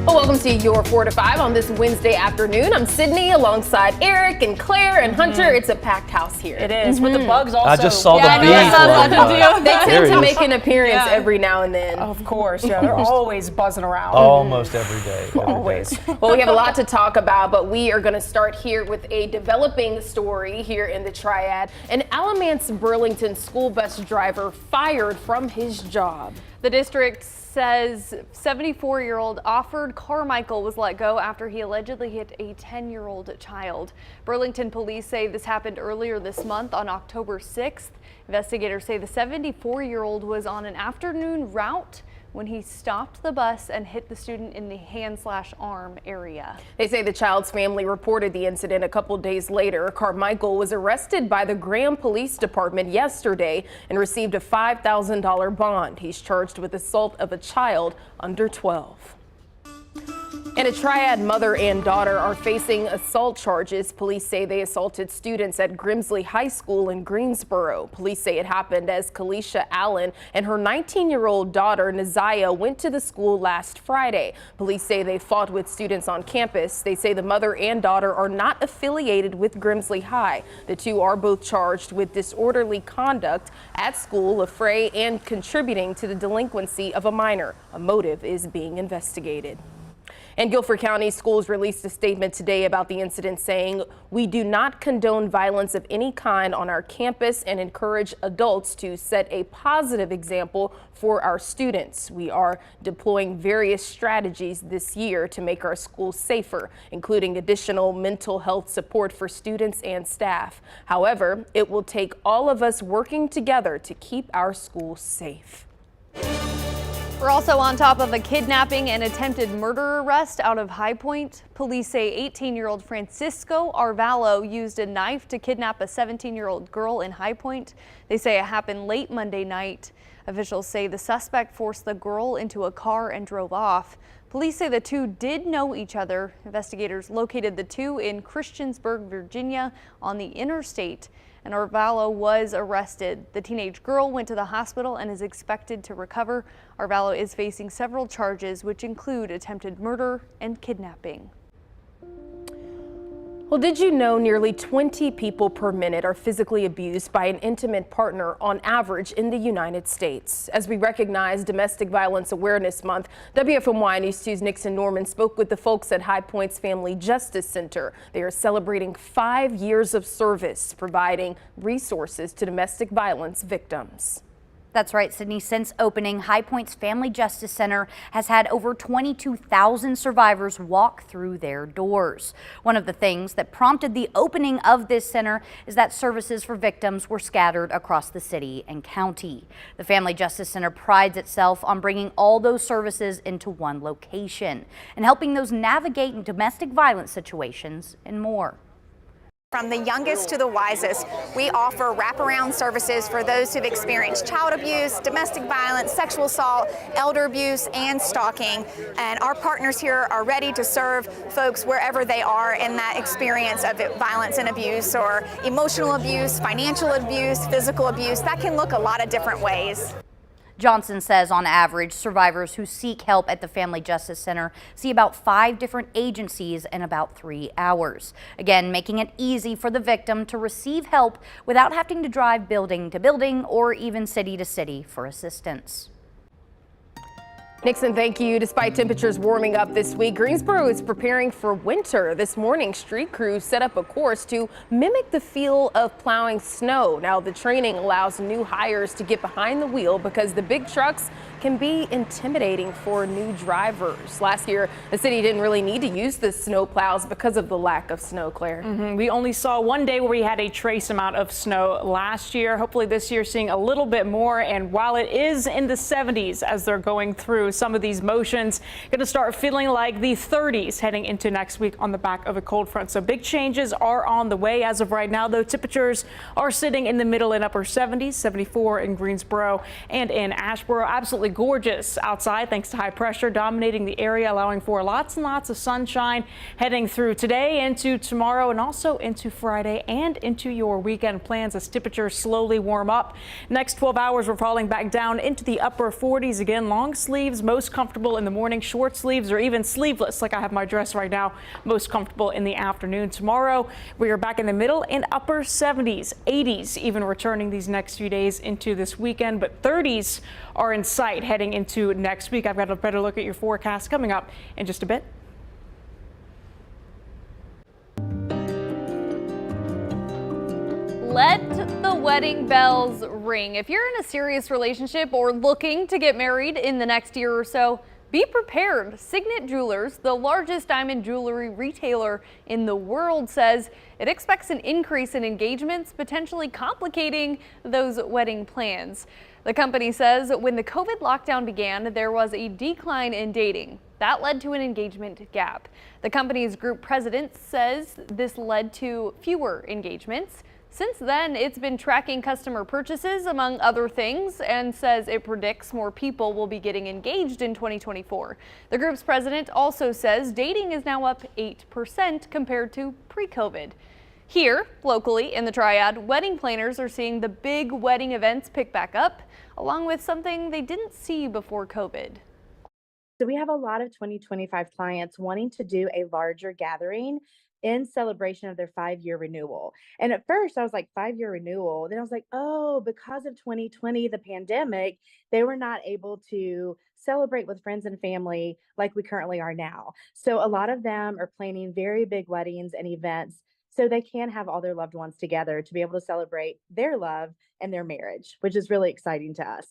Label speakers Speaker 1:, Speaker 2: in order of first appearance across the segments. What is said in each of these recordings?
Speaker 1: Well, welcome to your 4 to 5 on this Wednesday afternoon. I'm Sydney alongside Eric and Claire and Hunter. It's a packed house here.
Speaker 2: It is, with the bugs also.
Speaker 3: I just saw the bees.
Speaker 1: They tend to make an appearance every now and then.
Speaker 2: Of course, yeah. They're always buzzing around.
Speaker 3: Almost every day.
Speaker 2: Always.
Speaker 1: Well, we have a lot to talk about, but we are going to start here with a developing story here in the Triad. An Alamance Burlington school bus driver fired from his job.
Speaker 4: The district says 74-year-old Offord Carmichael was let go after he allegedly hit a 10-year-old child. Burlington police say this happened earlier this month on October 6th. Investigators say the 74-year-old was on an afternoon route when he stopped the bus and hit the student in the hand/arm area.
Speaker 1: They say the child's family reported the incident a couple days later. Carmichael was arrested by the Graham Police Department yesterday and received a $5,000 bond. He's charged with assault of a child under 12. And a Triad mother and daughter are facing assault charges. Police say they assaulted students at Grimsley High School in Greensboro. Police say it happened as Kalisha Allen and her 19-year-old daughter Naziah went to the school last Friday. Police say they fought with students on campus. They say the mother and daughter are not affiliated with Grimsley High. The two are both charged with disorderly conduct at school, affray, and contributing to the delinquency of a minor. A motive is being investigated. And Guilford County Schools released a statement today about the incident saying, "We do not condone violence of any kind on our campus and encourage adults to set a positive example for our students. We are deploying various strategies this year to make our schools safer, including additional mental health support for students and staff. However, it will take all of us working together to keep our schools safe."
Speaker 4: We're also on top of a kidnapping and attempted murder arrest out of High Point. Police say 18-year-old Francisco Arvalo used a knife to kidnap a 17-year-old girl in High Point. They say it happened late Monday night. Officials say the suspect forced the girl into a car and drove off. Police say the two did know each other. Investigators located the two in Christiansburg, Virginia on the interstate, and Arvalo was arrested. The teenage girl went to the hospital and is expected to recover. Arvalo is facing several charges, which include attempted murder and kidnapping.
Speaker 1: Well, did you know nearly 20 people per minute are physically abused by an intimate partner on average in the United States? As we recognize Domestic Violence Awareness Month, WFMY News 2's Nixon Norman spoke with the folks at High Point's Family Justice Center. They are celebrating 5 years of service, providing resources to domestic violence victims.
Speaker 5: That's right, Sydney. Since opening, High Point's Family Justice Center has had over 22,000 survivors walk through their doors. One of the things that prompted the opening of this center is that services for victims were scattered across the city and county. The Family Justice Center prides itself on bringing all those services into one location and helping those navigate domestic violence situations and more.
Speaker 6: From the youngest to the wisest, we offer wraparound services for those who've experienced child abuse, domestic violence, sexual assault, elder abuse, and stalking. And our partners here are ready to serve folks wherever they are in that experience of violence and abuse, or emotional abuse, financial abuse, physical abuse. That can look a lot of different ways.
Speaker 5: Johnson says on average, survivors who seek help at the Family Justice Center see about 5 different agencies in about 3 hours. Again, making it easy for the victim to receive help without having to drive building to building or even city to city for assistance.
Speaker 1: Nixon, thank you. Despite temperatures warming up this week, Greensboro is preparing for winter. This morning, street crews set up a course to mimic the feel of plowing snow. Now, the training allows new hires to get behind the wheel because the big trucks can be intimidating for new drivers. Last year, the city didn't really need to use the snow plows because of the lack of snow, Claire.
Speaker 2: We only saw one day where we had a trace amount of snow last year. Hopefully this year seeing a little bit more. And while it is in the 70s as they're going through some of these motions, going to start feeling like the 30s heading into next week on the back of a cold front. So big changes are on the way as of right now, though. Temperatures are sitting in the middle and upper 70s, 74 in Greensboro and in Asheboro. Absolutely absolutely gorgeous outside thanks to high pressure dominating the area, allowing for lots and lots of sunshine heading through today into tomorrow and also into Friday and into your weekend plans as temperatures slowly warm up. Next 12 hours, we're falling back down into the upper 40s again. Long sleeves most comfortable in the morning, short sleeves or even sleeveless like I have my dress right now, most comfortable in the afternoon. Tomorrow, we are back in the middle and upper 70s, 80s, even returning these next few days into this weekend, but 30s are in sight heading into next week. I've got a better look at your forecast coming up in just a bit.
Speaker 4: Let the wedding bells ring. If you're in a serious relationship or looking to get married in the next year or so, be prepared. Signet Jewelers, the largest diamond jewelry retailer in the world, says it expects an increase in engagements, potentially complicating those wedding plans. The company says when the COVID lockdown began, there was a decline in dating. That led to an engagement gap. The company's group president says this led to fewer engagements. Since then, it's been tracking customer purchases, among other things, and says it predicts more people will be getting engaged in 2024. The group's president also says dating is now up 8% compared to pre-COVID. Here, locally in the Triad, wedding planners are seeing the big wedding events pick back up, along with something they didn't see before COVID.
Speaker 3: So we have a lot of 2025 clients wanting to do a larger gathering in celebration of their 5-year renewal. And at first I was like, 5-year renewal. Then I was like, oh, because of 2020, the pandemic, they were not able to celebrate with friends and family like we currently are now. So a lot of them are planning very big weddings and events so they can have all their loved ones together to be able to celebrate their love and their marriage, which is really exciting to us.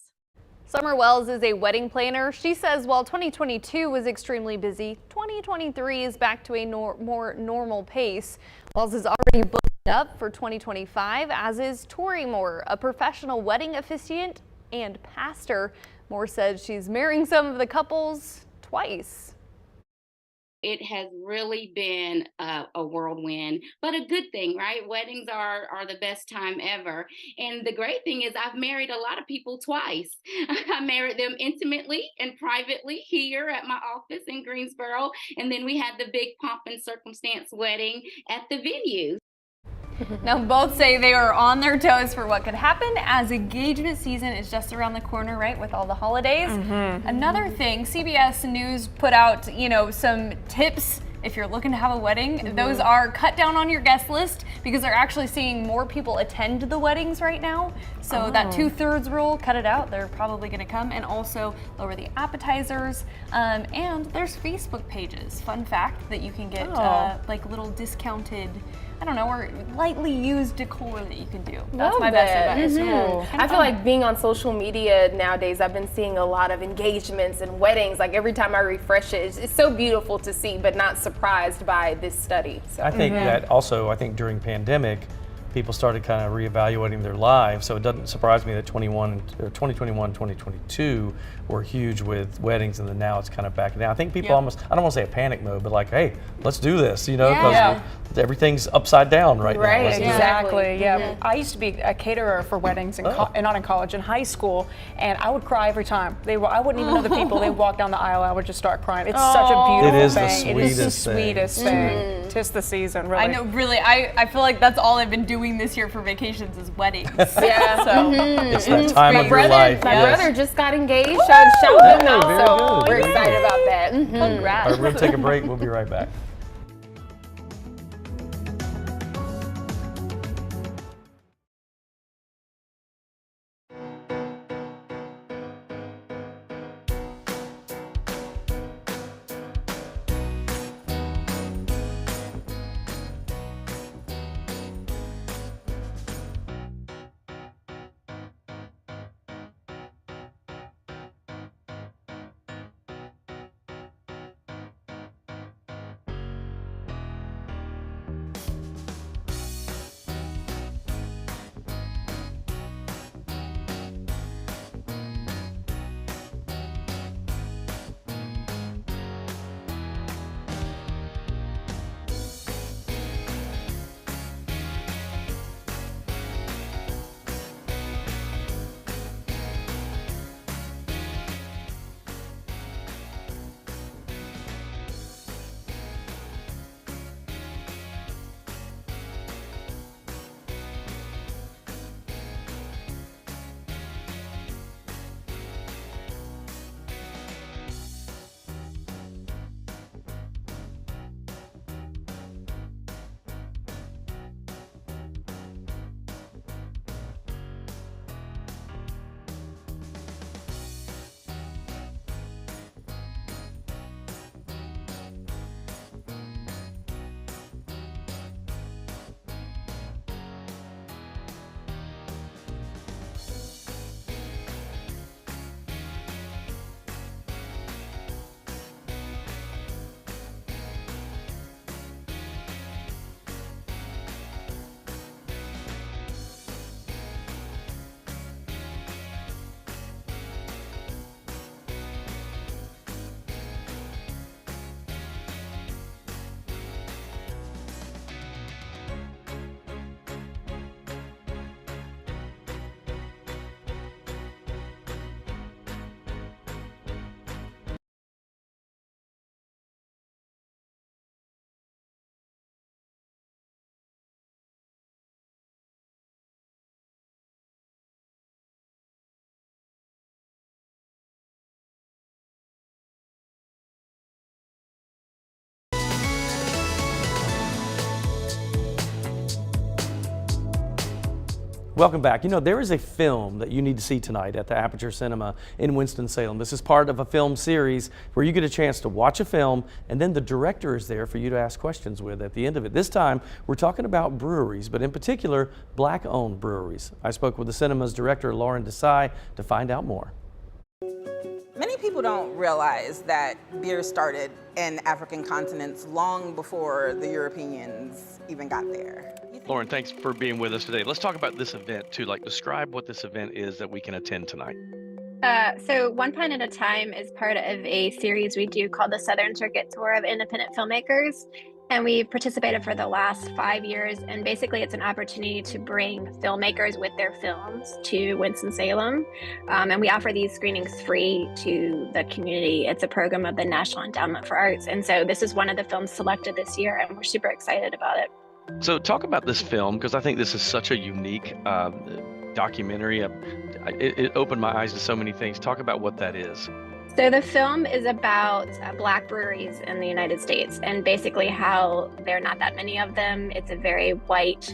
Speaker 4: Summer Wells is a wedding planner. She says while 2022 was extremely busy, 2023 is back to a more normal pace. Wells is already booked up for 2025, as is Tori Moore, a professional wedding officiant and pastor. Moore says she's marrying some of the couples twice.
Speaker 7: It has really been a whirlwind, but a good thing, right? Weddings are the best time ever. And the great thing is I've married a lot of people twice. I married them intimately and privately here at my office in Greensboro. And then we had the big pomp and circumstance wedding at the venue.
Speaker 4: Now, both say they are on their toes for what could happen as engagement season is just around the corner, right, with all the holidays. Another thing, CBS News put out, some tips if you're looking to have a wedding. Those are cut down on your guest list because they're actually seeing more people attend the weddings right now. So that 2/3 rule, cut it out. They're probably going to come, and also lower the appetizers. And there's Facebook pages. Fun fact that you can get like little discounted, I don't know, or lightly used decor that you can do. That's my best advice.
Speaker 1: I feel like being on social media nowadays, I've been seeing a lot of engagements and weddings. Like every time I refresh it, it's so beautiful to see, but not surprised by this study. So.
Speaker 8: I think that also, during pandemic, people started kind of reevaluating their lives. So it doesn't surprise me that 2021, 2022 were huge with weddings, and then now it's kind of back down. I think people almost, I don't want to say a panic mode, but like, hey, let's do this, because everything's upside down right now.
Speaker 2: Exactly. Yeah. I used to be a caterer for weddings, and not in college, in high school, and I would cry every time. I wouldn't even know the people. They would walk down the aisle, I would just start crying. It's such a beautiful thing.
Speaker 8: It is the
Speaker 2: sweetest thing. Tis the season, really.
Speaker 4: I know, really. I feel like that's all I've been doing this year for vacations is weddings.
Speaker 2: So
Speaker 8: it's that time of your life.
Speaker 1: My brother just got engaged. Showed him out, so we're excited about that.
Speaker 4: Congrats.
Speaker 8: All right, we're going to take a break. We'll be right back. Welcome back. You know, there is a film that you need to see tonight at the Aperture Cinema in Winston-Salem. This is part of a film series where you get a chance to watch a film and then the director is there for you to ask questions with at the end of it. This time, we're talking about breweries, but in particular, Black-owned breweries. I spoke with the cinema's director, Lauren Desai, to find out more.
Speaker 9: Many people don't realize that beer started in African continents long before the Europeans even got there.
Speaker 8: Lauren, thanks for being with us today. Let's talk about this event too. Like, describe what this event is that we can attend tonight.
Speaker 10: So One Pint at a Time is part of a series we do called the Southern Circuit Tour of Independent Filmmakers. And we've participated for the last 5 years. And basically it's an opportunity to bring filmmakers with their films to Winston-Salem. And we offer these screenings free to the community. It's a program of the National Endowment for Arts. And so this is one of the films selected this year, and we're super excited about it.
Speaker 8: So talk about this film, because I think this is such a unique documentary. It opened my eyes to so many things. Talk about what that is.
Speaker 10: So the film is about Black breweries in the United States and basically how there are not that many of them. It's a very white,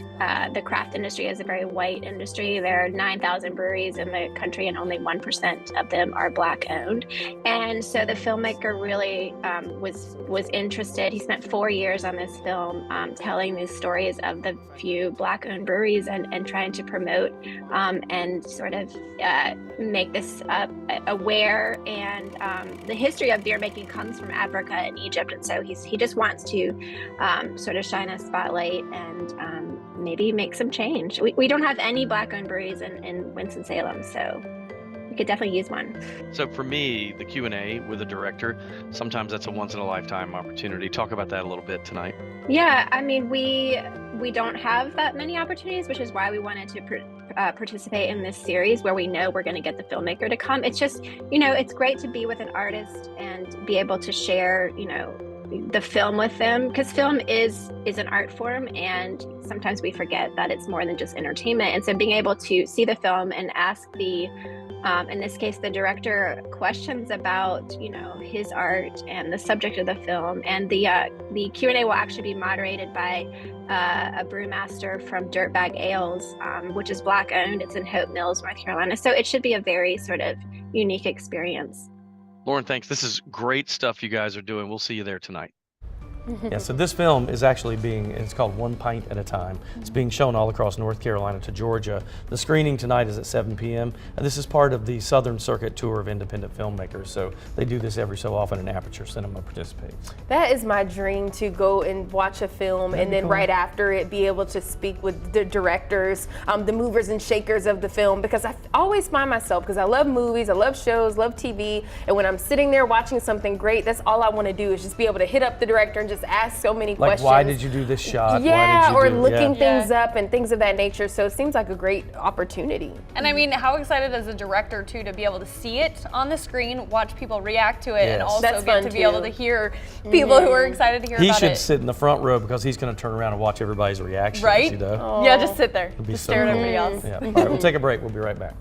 Speaker 10: the craft industry is a very white industry. There are 9,000 breweries in the country and only 1% of them are Black owned. And so the filmmaker really was interested. He spent 4 years on this film telling these stories of the few Black owned breweries and trying to promote and sort of make this aware. And the history of beer making comes from Africa and Egypt, and so he just wants to sort of shine a spotlight and maybe make some change. We don't have any Black-owned breweries in Winston-Salem, so we could definitely use one.
Speaker 8: So for me, the Q&A with a director, sometimes that's a once-in-a-lifetime opportunity. Talk about that a little bit tonight.
Speaker 10: Yeah, I mean, we don't have that many opportunities, which is why we wanted to participate in this series where we know we're going to get the filmmaker to come. It's just, you know, it's great to be with an artist and be able to share, you know, the film with them, because film is an art form, and sometimes we forget that it's more than just entertainment. And so being able to see the film and ask the in this case, the director, questions about, you know, his art and the subject of the film. And the Q&A will actually be moderated by a brewmaster from Dirtbag Ales, which is Black owned. It's in Hope Mills, North Carolina. So it should be a very sort of unique experience.
Speaker 8: Lauren, thanks. This is great stuff you guys are doing. We'll see you there tonight. Yeah, so this film is actually it's called One Pint at a Time. It's being shown all across North Carolina to Georgia. The screening tonight is at 7 p.m. And this is part of the Southern Circuit Tour of Independent Filmmakers. So they do this every so often, and Aperture Cinema participates.
Speaker 1: That is my dream, to go and watch a film and then right after it be able to speak with the directors, the movers and shakers of the film, because I always find myself, because I love movies, I love shows, love TV, and when I'm sitting there watching something great, that's all I want to do is just be able to hit up the director and just ask so many questions.
Speaker 8: Like, why did you do this shot?
Speaker 1: Yeah,
Speaker 8: why did
Speaker 1: or looking things up and things of that nature. So it seems like a great opportunity.
Speaker 4: And I mean, how excited as a director too to be able to see it on the screen, watch people react to it, and also
Speaker 1: That's
Speaker 4: get to be able to hear people who are excited to hear about it.
Speaker 8: He should sit in the front row, because he's going to turn around and watch everybody's reactions.
Speaker 4: Right?
Speaker 8: You know?
Speaker 4: Oh. Yeah, just sit there. Just
Speaker 8: so
Speaker 4: stare at
Speaker 8: cool.
Speaker 4: everybody else.
Speaker 8: Yeah. All right, we'll take a break. We'll be right back.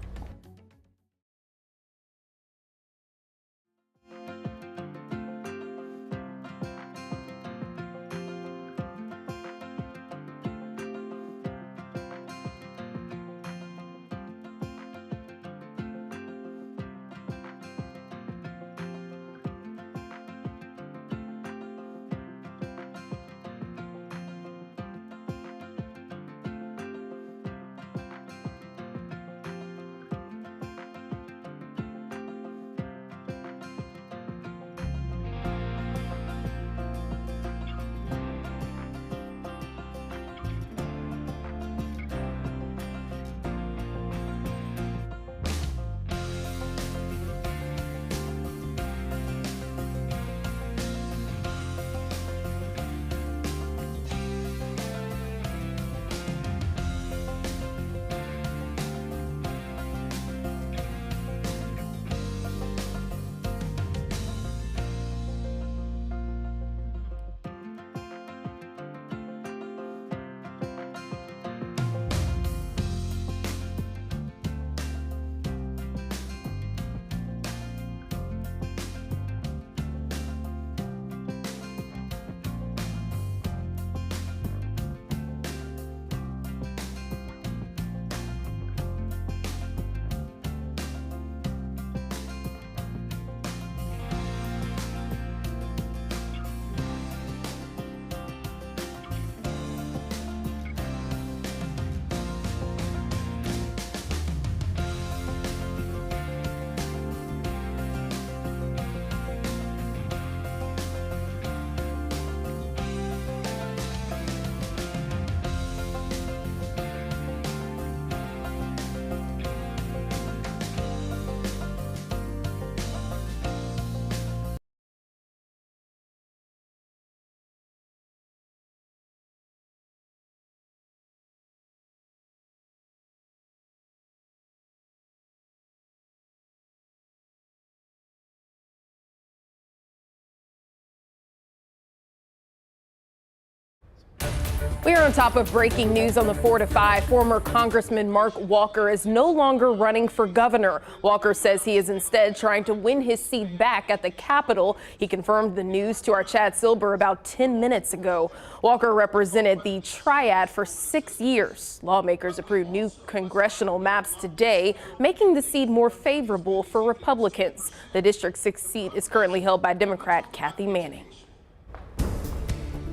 Speaker 1: We are on top of breaking news on the 4 to 5. Former Congressman Mark Walker is no longer running for governor. Walker says he is instead trying to win his seat back at the Capitol. He confirmed the news to our Chad Silber about 10 minutes ago. Walker represented the Triad for 6 years. Lawmakers approved new congressional maps today, making the seat more favorable for Republicans. The District 6 seat is currently held by Democrat Kathy Manning.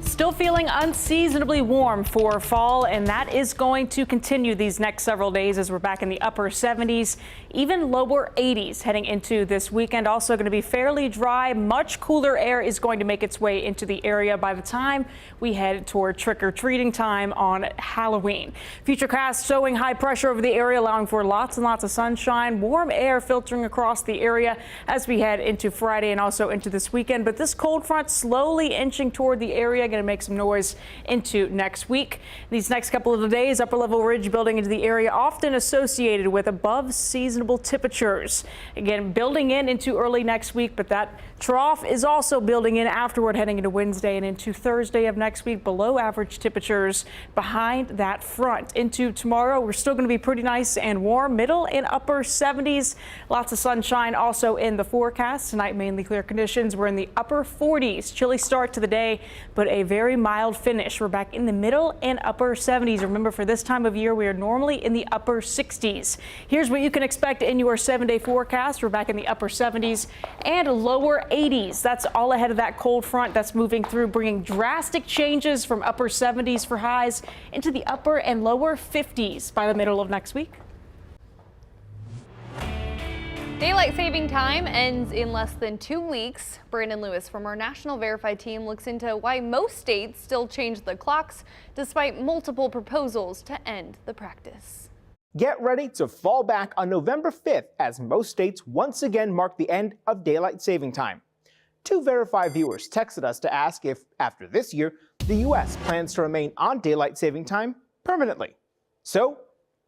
Speaker 2: Still feeling unseasonably warm for fall, and that is going to continue these next several days as we're back in the upper 70s, even lower 80s heading into this weekend. Also going to be fairly dry. Much cooler air is going to make its way into the area by the time we head toward trick-or-treating time on Halloween. Futurecast showing high pressure over the area, allowing for lots and lots of sunshine, warm air filtering across the area as we head into Friday and also into this weekend. But this cold front slowly inching toward the area, going to make some noise into next week. These next couple of days, upper level ridge building into the area, often associated with above seasonable temperatures. Again, building into early next week, but that trough is also building in afterward, heading into Wednesday and into Thursday of next week. Below average temperatures behind that front. Into tomorrow, we're still going to be pretty nice and warm, middle and upper 70s. Lots of sunshine also in the forecast. Tonight, mainly clear conditions. We're in the upper 40s. Chilly start to the day, but a very mild finish. We're back in the middle and upper 70s. Remember, for this time of year, we are normally in the upper 60s. Here's what you can expect in your 7-day forecast. We're back in the upper 70s and lower 80s. That's all ahead of that cold front that's moving through, bringing drastic changes from upper 70s for highs into the upper and lower 50s by the middle of next week.
Speaker 4: Daylight saving time ends in less than 2 weeks. Brandon Lewis from our National Verify team looks into why most states still change the clocks despite multiple proposals to end the practice.
Speaker 11: Get ready to fall back on November 5th as most states once again mark the end of daylight saving time. 2 Verify viewers texted us to ask if, after this year, the U.S. plans to remain on daylight saving time permanently. So,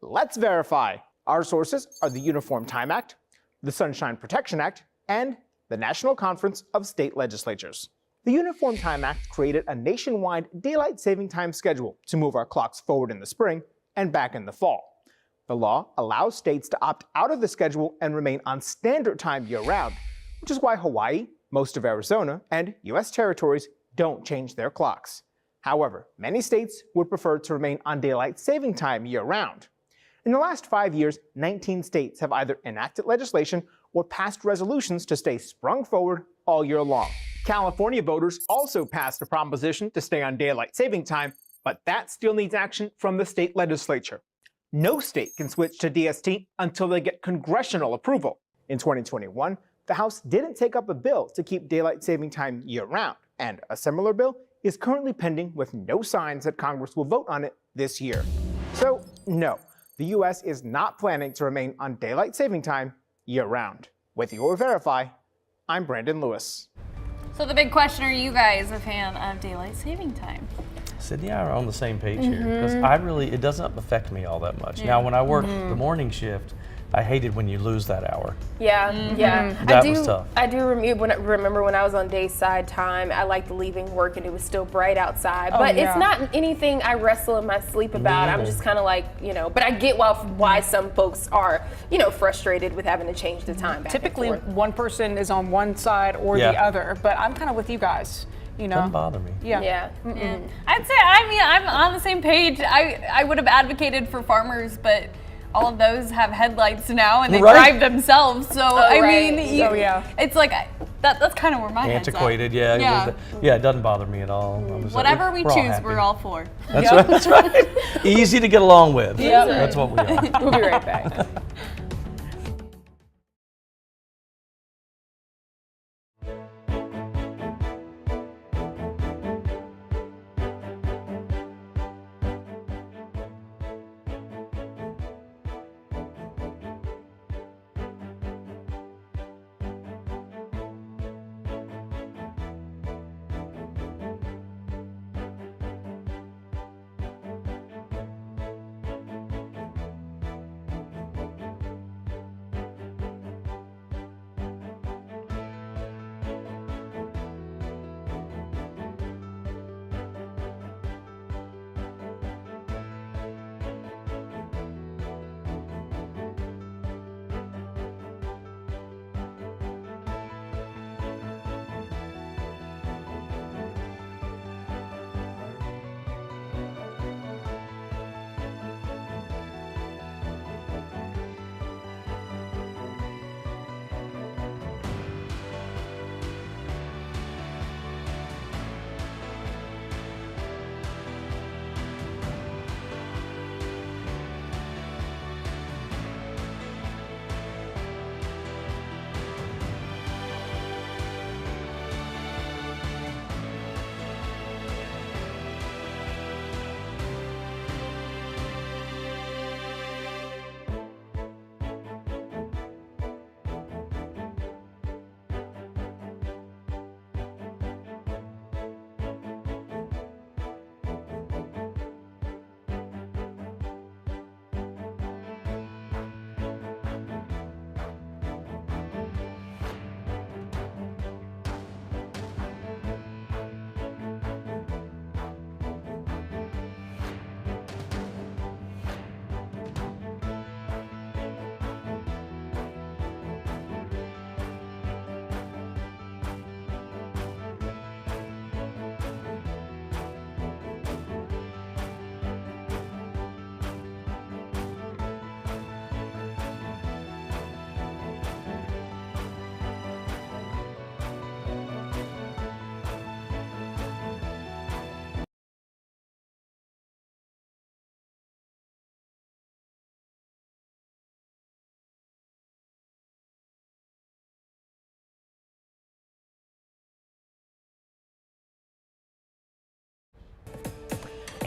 Speaker 11: let's verify. Our sources are the Uniform Time Act, the Sunshine Protection Act, and the National Conference of State Legislatures. The Uniform Time Act created a nationwide daylight saving time schedule to move our clocks forward in the spring and back in the fall. The law allows states to opt out of the schedule and remain on standard time year-round, which is why Hawaii, most of Arizona, and U.S. territories don't change their clocks. However, many states would prefer to remain on daylight saving time year-round. In the last 5 years, 19 states have either enacted legislation or passed resolutions to stay sprung forward all year long. California voters also passed a proposition to stay on daylight saving time, but that still needs action from the state legislature. No state can switch to DST until they get congressional approval. In 2021, the House didn't take up a bill to keep daylight saving time year-round, and a similar bill is currently pending with no signs that Congress will vote on it this year. So, no, the U.S. is not planning to remain on daylight saving time year-round. With your Verify, I'm Brandon Lewis.
Speaker 4: So the big question, are you guys a fan of daylight saving time?
Speaker 8: Sydney and I are on the same page here because it doesn't affect me all that much. Now, when I worked the morning shift, I hated when you lose that hour.
Speaker 1: Yeah, yeah.
Speaker 8: That was tough.
Speaker 1: I do remember when I was on dayside time, I liked leaving work and it was still bright outside. But it's not anything I wrestle in my sleep about. I'm just kind of like, but I get why some folks are, frustrated with having to change the time back
Speaker 2: Typically,
Speaker 1: and forth.
Speaker 2: one person is on one side or the other, but I'm kind of with you guys.
Speaker 8: Doesn't bother me.
Speaker 1: Yeah.
Speaker 4: I'd say, I'm on the same page. I would have advocated for farmers, but all of those have headlights now and they drive themselves. So, it's like, that's kind of where my head's at.
Speaker 8: Antiquated, yeah, it doesn't bother me at all.
Speaker 4: Whatever we choose, we're all for.
Speaker 8: That's right. Easy to get along with. That's what we are.
Speaker 1: We'll be right back.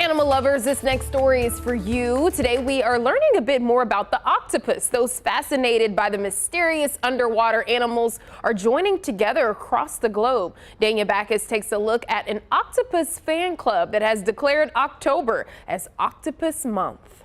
Speaker 1: Animal lovers, this next story is for you. Today we are learning a bit more about the octopus. Those fascinated by the mysterious underwater animals are joining together across the globe. Dania Backus takes a look at an octopus fan club that has declared October as Octopus Month.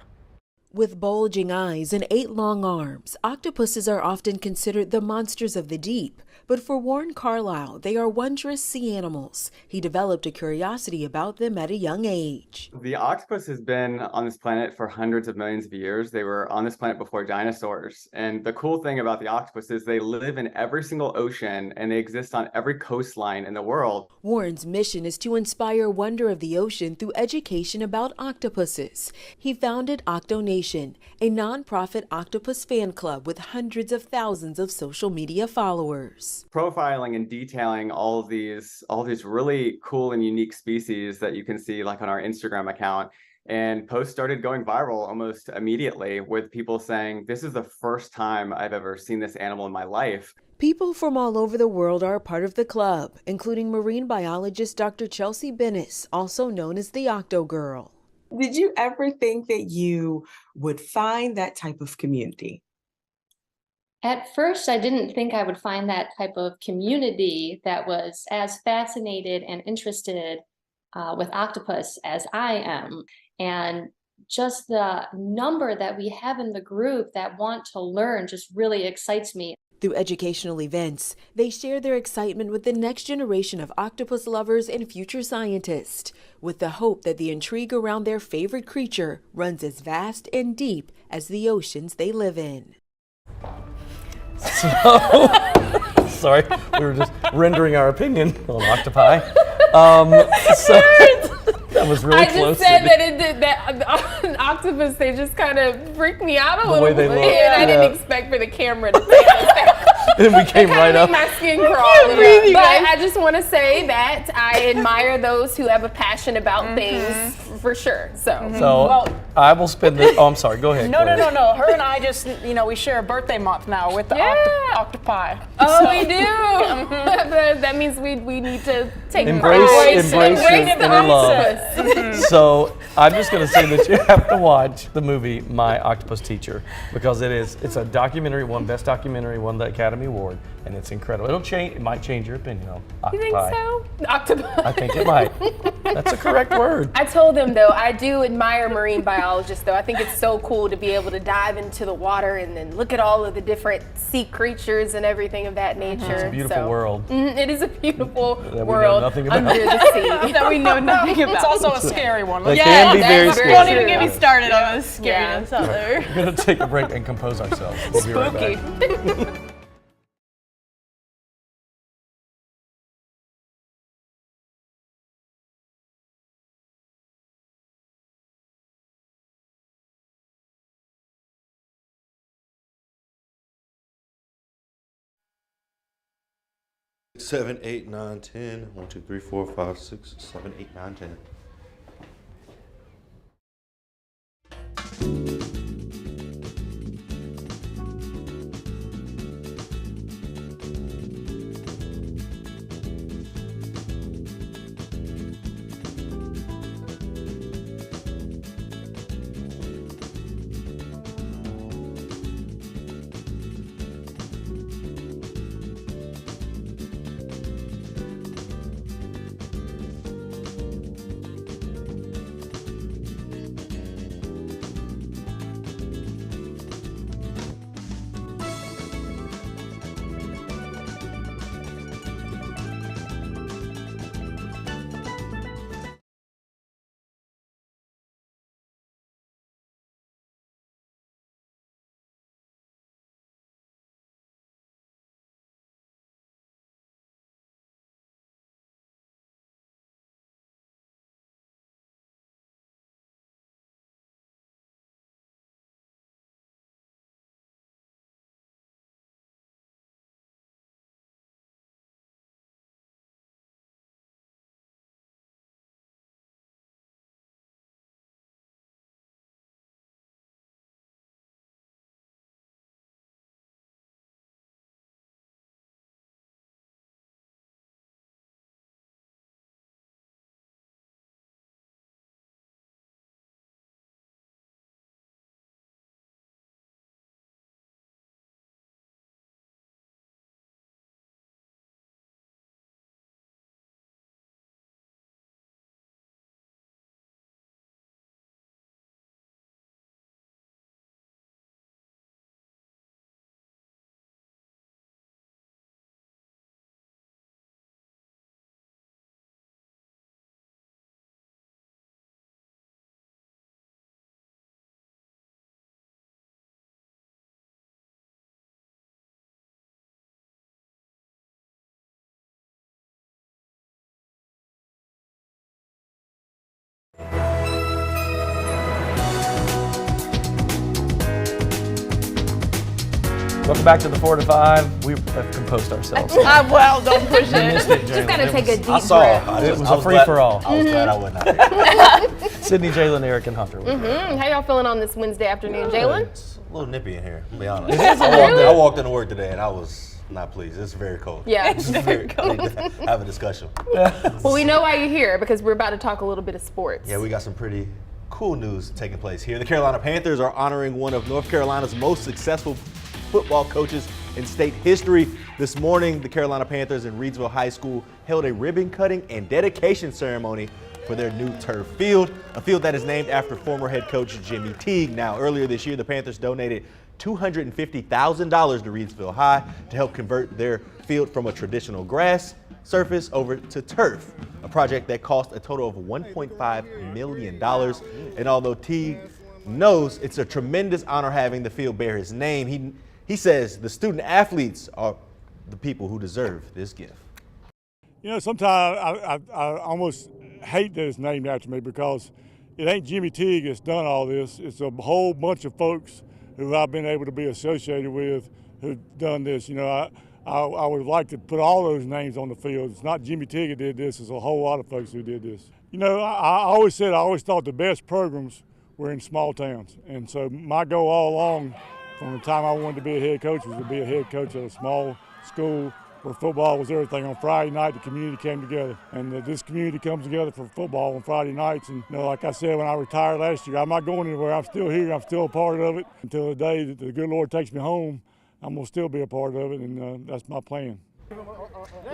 Speaker 12: With bulging eyes and 8 long arms, octopuses are often considered the monsters of the deep. But for Warren Carlisle, they are wondrous sea animals. He developed a curiosity about them at a young age.
Speaker 13: The octopus has been on this planet for hundreds of millions of years. They were on this planet before dinosaurs. And the cool thing about the octopus is they live in every single ocean and they exist on every coastline in the world.
Speaker 12: Warren's mission is to inspire wonder of the ocean through education about octopuses. He founded OctoNation, a nonprofit octopus fan club with hundreds of thousands of social media followers.
Speaker 13: Profiling and detailing all of these really cool and unique species that you can see like on our Instagram account. And posts started going viral almost immediately with people saying, this is the first time I've ever seen this animal in my life.
Speaker 12: People from all over the world are a part of the club, including marine biologist Dr. Chelsea Bennis, also known as the Octo Girl.
Speaker 14: Did you ever think that you would find that type of community?
Speaker 15: At first, I didn't think I would find that type of community that was as fascinated and interested with octopus as I am. And just the number that we have in the group that want to learn just really excites me.
Speaker 12: Through educational events, they share their excitement with the next generation of octopus lovers and future scientists, with the hope that the intrigue around their favorite creature runs as vast and deep as the oceans they live in.
Speaker 8: So, sorry, we were just rendering our opinion on octopi. So that was really close.
Speaker 1: I just said that it did that an octopus. They just kind of freaked me out a little bit, and I didn't expect for the camera to say this.
Speaker 8: And we came right up.
Speaker 1: My skin crawled. But I just want to say that I admire those who have a passion about things for sure. So
Speaker 8: well, I will spend the. Oh, I'm sorry. Go ahead.
Speaker 2: No. Her and I just, we share a birthday month now with the octopi.
Speaker 1: Oh, we do. That means we need to take
Speaker 8: embrace your inner love. So I'm just going to say that you have to watch the movie My Octopus Teacher, because it's a documentary, won Best Documentary, won the Academy Award, and it's incredible. It might change your opinion on octopi.
Speaker 1: You think so? Octopi.
Speaker 8: I think it might. That's a correct word.
Speaker 1: I told them though, I do admire marine biologists though. I think it's so cool to be able to dive into the water and then look at all of the different sea creatures and everything of that nature.
Speaker 8: It's a beautiful world.
Speaker 1: It is a beautiful
Speaker 8: world
Speaker 1: under the sea
Speaker 2: that we know nothing about. It's also a scary one.
Speaker 8: It can be very scary.
Speaker 2: Don't even get me started on the scariness out there.
Speaker 8: We're going to take a break and compose ourselves. We'll be right back.
Speaker 16: Seven, 8, 9, 10. 1, 2, 3, 4, 5, 6, 7, 8, 9, 10.
Speaker 8: Welcome back to the 4 to 5. We have composed ourselves.
Speaker 4: Well, don't push
Speaker 8: You missed it,
Speaker 1: Just gotta
Speaker 8: Jalen.
Speaker 1: take a deep
Speaker 17: I saw.
Speaker 1: breath.
Speaker 8: It was a free-for-all.
Speaker 17: I was glad I went out.
Speaker 8: Sydney, Jalen, Eric, and Hunter.
Speaker 1: How y'all feeling on this Wednesday afternoon, Jalen?
Speaker 17: It's a little nippy in here, to be honest.
Speaker 8: It is
Speaker 17: I walked into work today and I was not pleased. It's very cold.
Speaker 1: Yeah.
Speaker 17: It's very cold. I need to have a discussion.
Speaker 1: Well, we know why you're here because we're about to talk a little bit of sports.
Speaker 17: Yeah, we got some pretty cool news taking place here. The Carolina Panthers are honoring one of North Carolina's most successful football coaches in state history. This morning, the Carolina Panthers in Reedsville High School held a ribbon cutting and dedication ceremony for their new turf field, a field that is named after former head coach Jimmy Teague. Now, earlier this year, the Panthers donated $250,000 to Reedsville High to help convert their field from a traditional grass surface over to turf, a project that cost a total of $1.5 million. And although Teague knows it's a tremendous honor having the field bear his name, he says the student athletes are the people who deserve this gift.
Speaker 18: You know, sometimes I almost hate that it's named after me because it ain't Jimmy Teague that's done all this. It's a whole bunch of folks who I've been able to be associated with who've done this. You know, I would like to put all those names on the field. It's not Jimmy Teague who did this. It's a whole lot of folks who did this. You know, I always thought the best programs were in small towns. And so my goal all along from the time I wanted to be a head coach was to be a head coach at a small school where football was everything. On Friday night, the community came together. And this community comes together for football on Friday nights. And you know, like I said, when I retired last year, I'm not going anywhere. I'm still here. I'm still a part of it. Until the day that the good Lord takes me home, I'm going to still be a part of it, and that's my plan.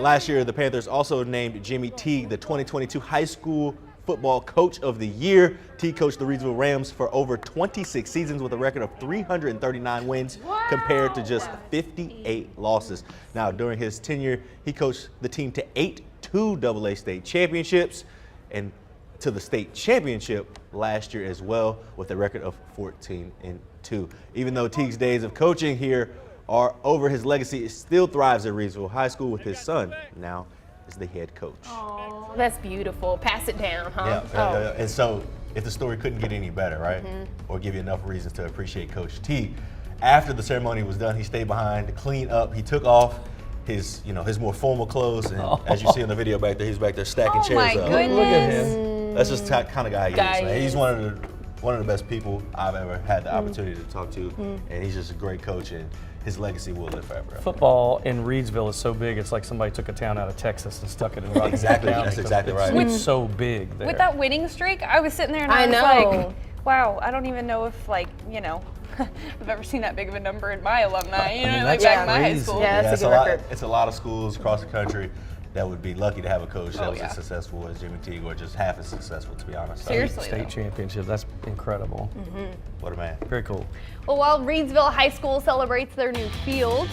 Speaker 17: Last year, the Panthers also named Jimmy Teague the 2022 High School Football Coach of the Year. Teague coached the Reedsville Rams for over 26 seasons with a record of 339 wins compared to just 58 losses. Now, during his tenure, he coached the team to 8 2AA state championships and to the state championship last year as well with a record of 14-2. Even though Teague's days of coaching here are over, his legacy still thrives at Reedsville High School with his son now as the head coach.
Speaker 1: Oh, that's beautiful. Pass it down, huh?
Speaker 17: Yeah. And so if the story couldn't get any better, right? Or give you enough reasons to appreciate Coach Teague, after the ceremony was done, he stayed behind to clean up. He took off his more formal clothes, and as you see in the video back there, he's back there stacking chairs up.
Speaker 4: Goodness.
Speaker 8: Look at him.
Speaker 17: That's just the kind of guy he is, man. He's one of the best people I've ever had the opportunity to talk to, and he's just a great coach, and his legacy will live forever.
Speaker 8: Football in Reedsville is so big, it's like somebody took a town out of Texas and stuck it in Rocky
Speaker 17: Exactly,
Speaker 8: County.
Speaker 17: that's exactly right.
Speaker 8: It's so big there.
Speaker 4: With that winning streak, I was sitting there and I was like, wow, I don't even know if, like, you know, I've ever seen that big of a number in my alumni, you know, like back in my high school.
Speaker 1: Yeah, that's a good record.
Speaker 17: It's a lot of schools across the country that would be lucky to have a coach that was as successful as Jimmy Teague, or just half as successful, to be honest.
Speaker 4: Seriously,
Speaker 8: State championship, that's incredible.
Speaker 17: What a man.
Speaker 8: Very cool.
Speaker 4: Well, while Reedsville High School celebrates their new field,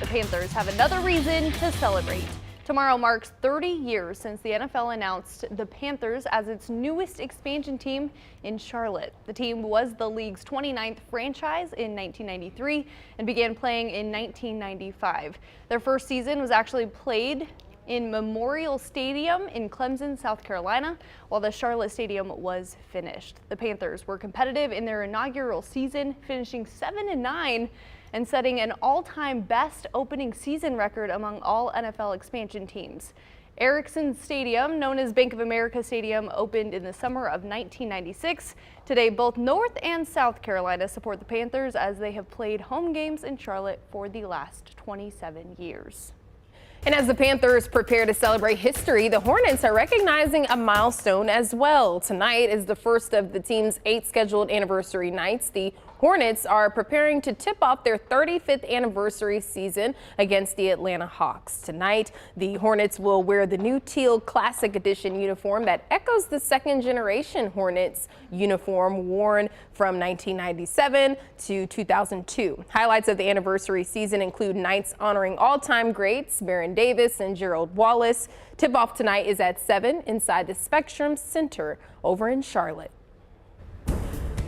Speaker 4: the Panthers have another reason to celebrate. Tomorrow marks 30 years since the NFL announced the Panthers as its newest expansion team in Charlotte. The team was the league's 29th franchise in 1993 and began playing in 1995. Their first season was actually played in Memorial Stadium in Clemson, South Carolina, while the Charlotte Stadium was finished. The Panthers were competitive in their inaugural season, finishing 7-9 and setting an all-time best opening season record among all NFL expansion teams. Erickson Stadium, known as Bank of America Stadium, opened in the summer of 1996. Today, both North and South Carolina support the Panthers as they have played home games in Charlotte for the last 27 years.
Speaker 1: And as the Panthers prepare to celebrate history, the Hornets are recognizing a milestone as well. Tonight is the first of the team's 8 scheduled anniversary nights. The Hornets are preparing to tip off their 35th anniversary season against the Atlanta Hawks. Tonight, the Hornets will wear the new teal Classic Edition uniform that echoes the second-generation Hornets uniform worn from 1997 to 2002. Highlights of the anniversary season include nights honoring all-time greats Baron Davis and Gerald Wallace. Tip-off tonight is at 7 inside the Spectrum Center over in Charlotte.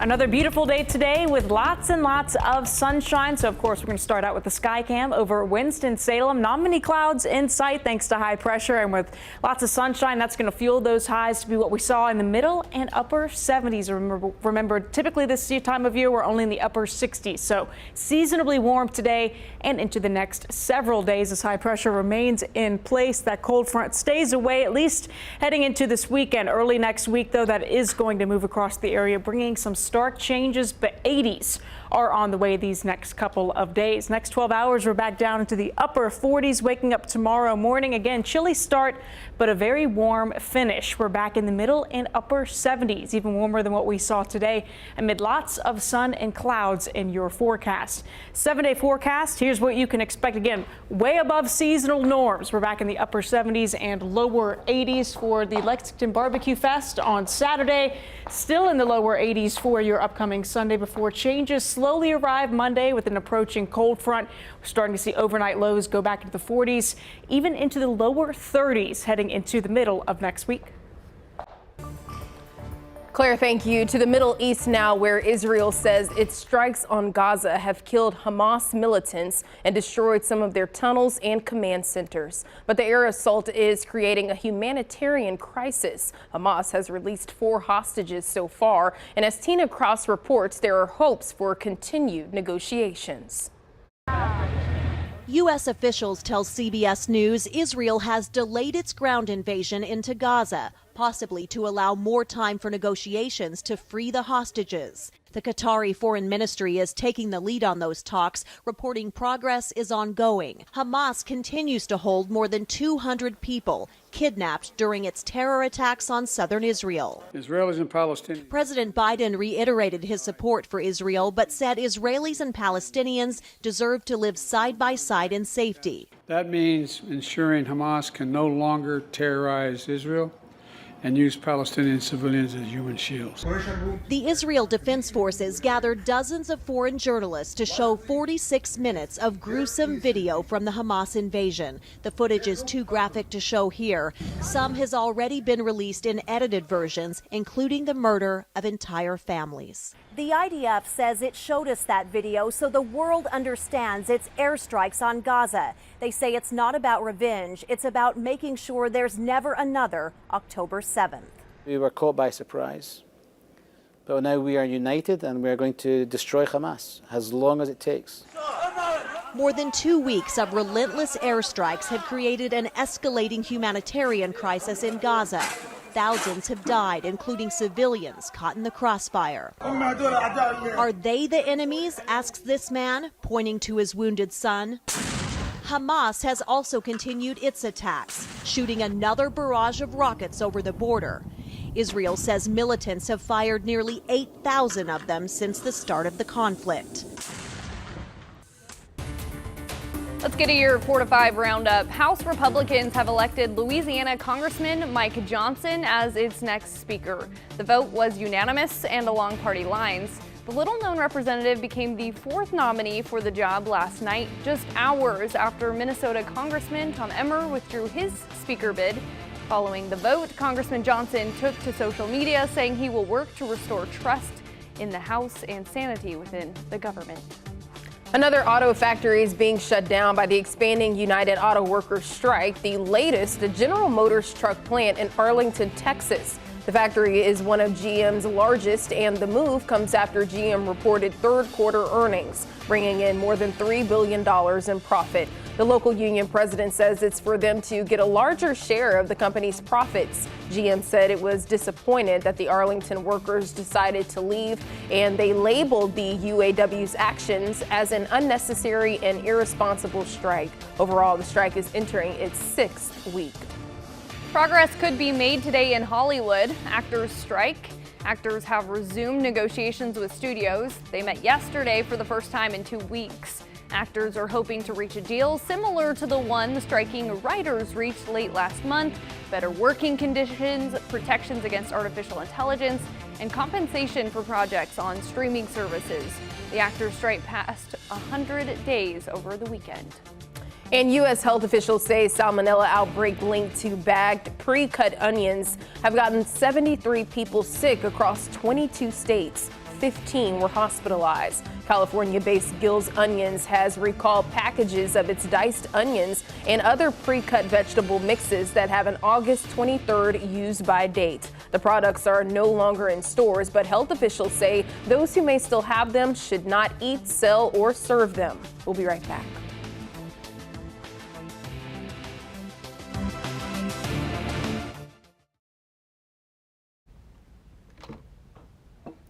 Speaker 2: Another beautiful day today with lots and lots of sunshine. So, of course, we're going to start out with the sky cam over Winston-Salem. Not many clouds in sight thanks to high pressure, and with lots of sunshine, that's going to fuel those highs to be what we saw in the middle and upper 70s. Remember, typically this time of year, we're only in the upper 60s. So seasonably warm today and into the next several days as high pressure remains in place. That cold front stays away, at least heading into this weekend. Early next week, though, that is going to move across the area, bringing some stark changes, but 80s are on the way these next couple of days. Next 12 hours, we're back down into the upper 40s, waking up tomorrow morning. Again, chilly start, but a very warm finish. We're back in the middle and upper 70s, even warmer than what we saw today, amid lots of sun and clouds in your forecast. 7-day forecast, here's what you can expect. Again, way above seasonal norms. We're back in the upper 70s and lower 80s for the Lexington Barbecue Fest on Saturday. Still in the lower 80s for your upcoming Sunday before changes slowly arrive Monday with an approaching cold front. We're starting to see overnight lows go back into the 40s, even into the lower 30s heading into the middle of next week.
Speaker 1: Claire, thank you. To the Middle East now, where Israel says its strikes on Gaza have killed Hamas militants and destroyed some of their tunnels and command centers. But the air assault is creating a humanitarian crisis. Hamas has released 4 hostages so far, and as Tina Cross reports, there are hopes for continued negotiations.
Speaker 19: U.S. officials tell CBS News Israel has delayed its ground invasion into Gaza, possibly to allow more time for negotiations to free the hostages. The Qatari Foreign Ministry is taking the lead on those talks, reporting progress is ongoing. Hamas continues to hold more than 200 people kidnapped during its terror attacks on southern Israel.
Speaker 20: Israelis and Palestinians.
Speaker 19: President Biden reiterated his support for Israel, but said Israelis and Palestinians deserve to live side by side in safety.
Speaker 20: That means ensuring Hamas can no longer terrorize Israel and use Palestinian civilians as human shields.
Speaker 19: The Israel Defense Forces gathered dozens of foreign journalists to show 46 minutes of gruesome video from the Hamas invasion. The footage is too graphic to show here. Some has already been released in edited versions, including the murder of entire families. The IDF says it showed us that video so the world understands its airstrikes on Gaza. They say it's not about revenge, it's about making sure there's never another October 7th.
Speaker 21: We were caught by surprise, but now we are united and we are going to destroy Hamas as long as it takes.
Speaker 19: More than 2 weeks of relentless airstrikes have created an escalating humanitarian crisis in Gaza. Thousands have died, including civilians caught in the crossfire. Are they the enemies, asks this man, pointing to his wounded son. Hamas has also continued its attacks, shooting another barrage of rockets over the border. Israel says militants have fired nearly 8,000 of them since the start of the conflict.
Speaker 4: Let's get to your 4 to 5 roundup. House Republicans have elected Louisiana Congressman Mike Johnson as its next speaker. The vote was unanimous and along party lines. The little-known representative became the 4th nominee for the job last night, just hours after Minnesota Congressman Tom Emmer withdrew his speaker bid. Following the vote, Congressman Johnson took to social media saying he will work to restore trust in the House and sanity within the government.
Speaker 1: Another auto factory is being shut down by the expanding United Auto Workers strike, the latest, the General Motors truck plant in Arlington, Texas. The factory is one of GM's largest, and the move comes after GM reported third quarter earnings, bringing in more than $3 billion in profit. The local union president says it's for them to get a larger share of the company's profits. GM said it was disappointed that the Arlington workers decided to leave, and they labeled the UAW's actions as an unnecessary and irresponsible strike. Overall, the strike is entering its 6th week.
Speaker 4: Progress could be made today in Hollywood. Actors strike. Actors have resumed negotiations with studios. They met yesterday for the first time in 2 weeks. Actors are hoping to reach a deal similar to the one the striking writers reached late last month. Better working conditions, protections against artificial intelligence, and compensation for projects on streaming services. The actors' strike passed 100 days over the weekend.
Speaker 1: And U.S. health officials say salmonella outbreak linked to bagged pre-cut onions have gotten 73 people sick across 22 states. 15 were hospitalized. California-based Gill's Onions has recalled packages of its diced onions and other pre-cut vegetable mixes that have an August 23rd use-by date. The products are no longer in stores, but health officials say those who may still have them should not eat, sell, or serve them. We'll be right back.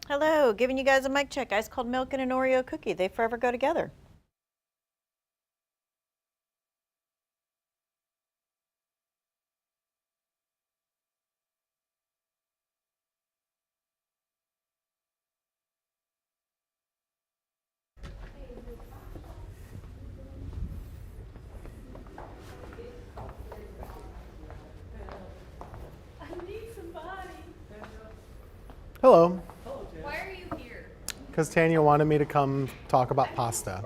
Speaker 6: Hello, giving you guys a mic check. Ice cold milk and an Oreo cookie. They forever go together.
Speaker 22: Hello.
Speaker 4: Why are you here?
Speaker 22: Because Tanya wanted me to come talk about pasta.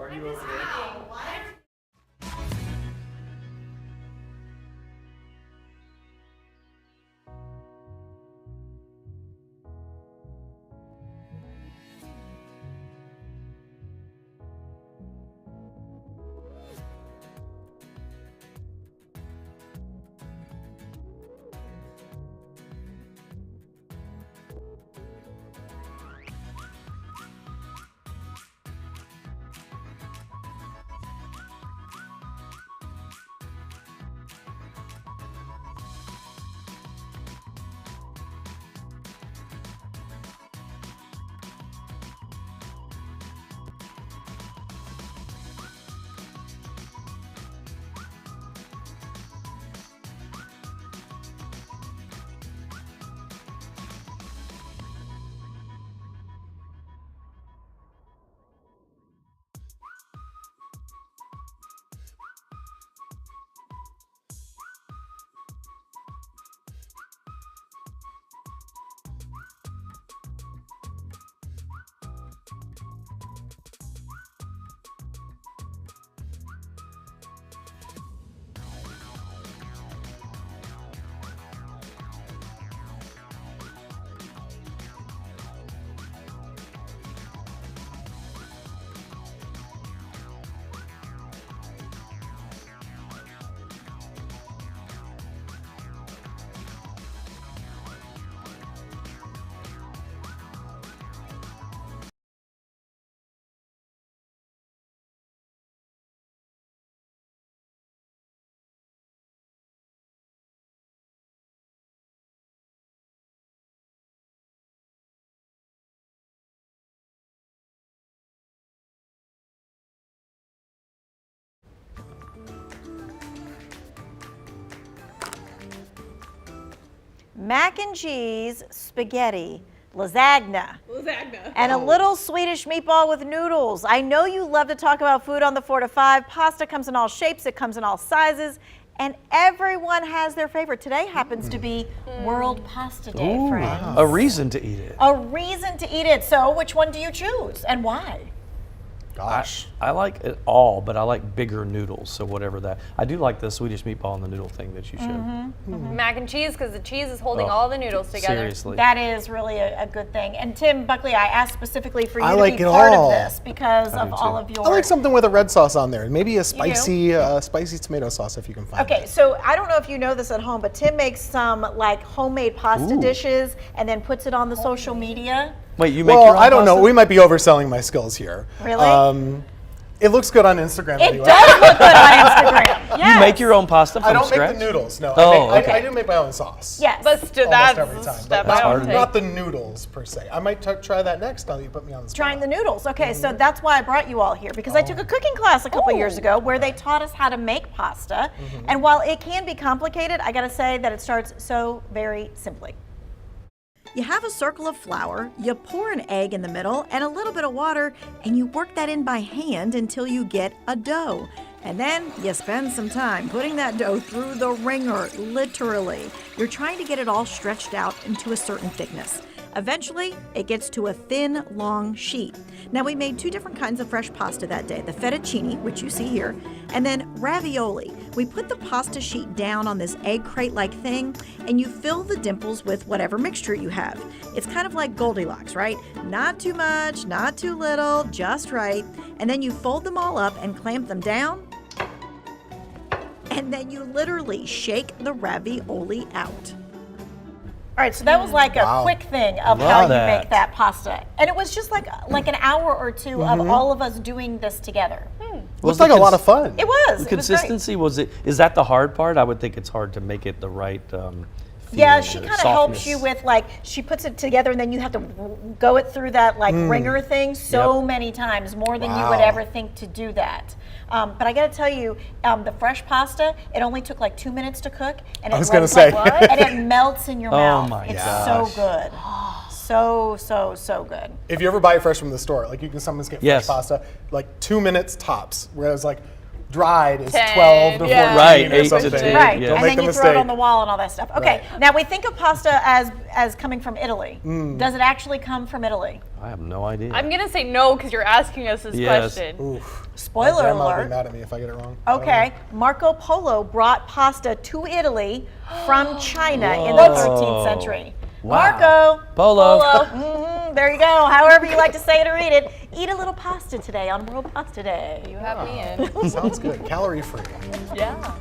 Speaker 6: Mac and cheese, spaghetti, lasagna, and a little Swedish meatball with noodles. I know you love to talk about food on the 4 to 5. Pasta comes in all shapes, it comes in all sizes, and everyone has their favorite. Today happens to be World Pasta Day,
Speaker 8: Ooh,
Speaker 6: friends.
Speaker 8: a reason to eat it.
Speaker 6: A reason to eat it. So which one do you choose and why?
Speaker 22: Gosh.
Speaker 8: I like it all, but I like bigger noodles, so whatever that. I do like the Swedish meatball and the noodle thing that you showed.
Speaker 4: Mac and cheese, because the cheese is holding
Speaker 8: Oh,
Speaker 4: all the noodles together.
Speaker 8: Seriously.
Speaker 6: That is really a good thing. And Tim Buckley, I asked specifically for you
Speaker 22: I
Speaker 6: to
Speaker 22: like
Speaker 6: be
Speaker 22: it
Speaker 6: part
Speaker 22: all.
Speaker 6: of this because
Speaker 8: I
Speaker 6: of
Speaker 8: do
Speaker 6: all
Speaker 8: too.
Speaker 6: of your.
Speaker 22: I like something with a red sauce on there. Maybe a
Speaker 6: do?
Speaker 22: spicy tomato sauce if you can find it.
Speaker 6: Okay, so I don't know if you know this at home, but Tim makes some like homemade pasta
Speaker 8: Ooh.
Speaker 6: dishes and then puts it on the social media.
Speaker 8: Wait, you make your
Speaker 22: Well,
Speaker 8: own
Speaker 22: I don't know.
Speaker 8: pasta?
Speaker 22: We might be overselling my skills here.
Speaker 6: Really?
Speaker 22: It looks good on Instagram
Speaker 6: It
Speaker 22: anyway.
Speaker 6: does look good on Instagram.
Speaker 8: You make your own pasta from
Speaker 22: I don't
Speaker 8: scratch?
Speaker 22: make the noodles, no.
Speaker 8: Oh,
Speaker 22: I,
Speaker 8: okay.
Speaker 22: I do make my own sauce.
Speaker 6: Yes.
Speaker 4: But still,
Speaker 22: Almost
Speaker 4: that's
Speaker 22: every time.
Speaker 4: step
Speaker 22: But
Speaker 8: hard.
Speaker 22: not the noodles per se. I might try that next now that you put me on the spot.
Speaker 6: Trying the noodles. Okay, so that's why I brought you all here because I took a cooking class a couple years ago where they taught us how to make pasta. And while it can be complicated, I gotta say that it starts so very simply. You have a circle of flour, you pour an egg in the middle and a little bit of water, and you work that in by hand until you get a dough. And then you spend some time putting that dough through the ringer, literally. You're trying to get it all stretched out into a certain thickness. Eventually, it gets to a thin, long sheet. Now, we made 2 different kinds of fresh pasta that day, the fettuccine, which you see here, and then ravioli. We put the pasta sheet down on this egg crate-like thing, and you fill the dimples with whatever mixture you have. It's kind of like Goldilocks, right? Not too much, not too little, just right. And then you fold them all up and clamp them down, and then you literally shake the ravioli out. All right, so that was like a quick thing of how you make that pasta. And it was just like an hour or 2 of all of us doing this together.
Speaker 22: Looks like a lot of fun.
Speaker 6: It was.
Speaker 8: The consistency is that the hard part? I would think it's hard to make it the right
Speaker 6: yeah, she kind of helps you with she puts it together and then you have to go it through that ringer thing so many times, more than you would ever think to do that. But I got to tell you, the fresh pasta, it only took 2 minutes to cook, and it and it melts in your mouth.
Speaker 8: My
Speaker 6: it's
Speaker 8: gosh.
Speaker 6: so good. So good.
Speaker 22: If you ever buy it fresh from the store, you can sometimes get fresh pasta, 2 minutes tops, whereas dried is 12 to 14 or something.
Speaker 6: Right,
Speaker 22: Don't
Speaker 6: and
Speaker 22: make
Speaker 6: then
Speaker 22: the
Speaker 6: you
Speaker 22: mistake.
Speaker 6: throw it on the wall and all that stuff. Okay, now we think of pasta as coming from Italy. Does it actually come from Italy?
Speaker 8: I have no idea.
Speaker 4: I'm going to say no because you're asking us this question.
Speaker 22: Oof.
Speaker 6: Spoiler
Speaker 22: My grandma
Speaker 6: alert.
Speaker 22: will be mad at me if I get it wrong.
Speaker 6: Okay, Marco Polo brought pasta to Italy from China in the 13th century.
Speaker 8: Wow.
Speaker 6: Marco
Speaker 8: Polo.
Speaker 6: There you go. However you like to say it or read it. Eat a little pasta today on World Pasta Day.
Speaker 4: You have me in.
Speaker 22: Sounds good. Calorie free.
Speaker 4: Yeah.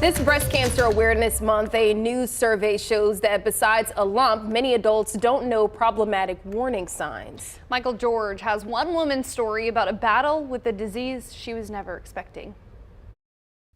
Speaker 4: This Breast Cancer Awareness Month, a new survey shows that besides a lump, many adults don't know problematic warning signs. Michael George has one woman's story about a battle with a disease she was never expecting.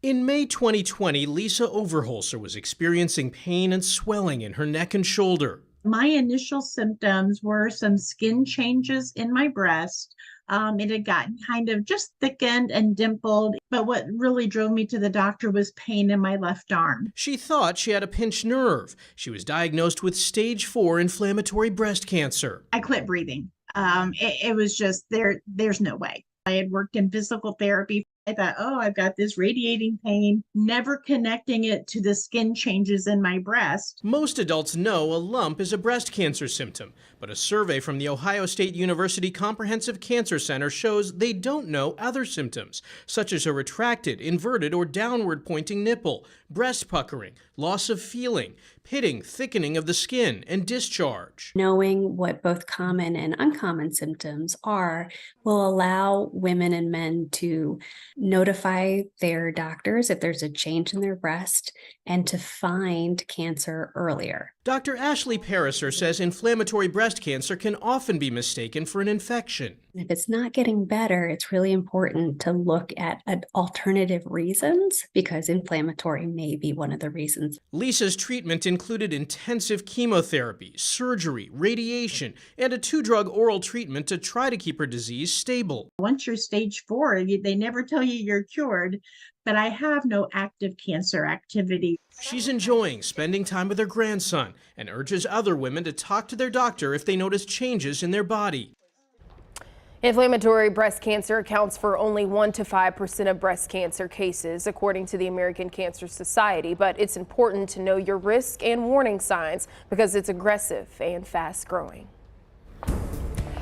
Speaker 3: In May 2020, Lisa Overholser was experiencing pain and swelling in her neck and shoulder.
Speaker 5: My initial symptoms were some skin changes in my breast. It had gotten kind of just thickened and dimpled, but what really drove me to the doctor was pain in my left arm.
Speaker 3: She thought she had a pinched nerve. She was diagnosed with stage 4 inflammatory breast cancer.
Speaker 5: I quit breathing. It was just there's no way. I had worked in physical therapy. I thought, oh, I've got this radiating pain, never connecting it to the skin changes in my breast.
Speaker 3: Most adults know a lump is a breast cancer symptom, but a survey from the Ohio State University Comprehensive Cancer Center shows they don't know other symptoms, such as a retracted, inverted, or downward pointing nipple, breast puckering, loss of feeling, pitting, thickening of the skin, and discharge.
Speaker 23: Knowing what both common and uncommon symptoms are will allow women and men to notify their doctors if there's a change in their breast and to find cancer earlier.
Speaker 3: Dr. Ashley Pariser says inflammatory breast cancer can often be mistaken for an infection.
Speaker 23: If it's not getting better, it's really important to look at alternative reasons because inflammatory may be one of the reasons.
Speaker 3: Lisa's treatment included intensive chemotherapy, surgery, radiation, and a 2-drug oral treatment to try to keep her disease stable.
Speaker 5: Once you're stage 4, they never tell you you're cured, but I have no active cancer activity.
Speaker 3: She's enjoying spending time with her grandson and urges other women to talk to their doctor if they notice changes in their body.
Speaker 1: Inflammatory breast cancer accounts for only 1 to 5% of breast cancer cases, according to the American Cancer Society. But it's important to know your risk and warning signs because it's aggressive and fast growing.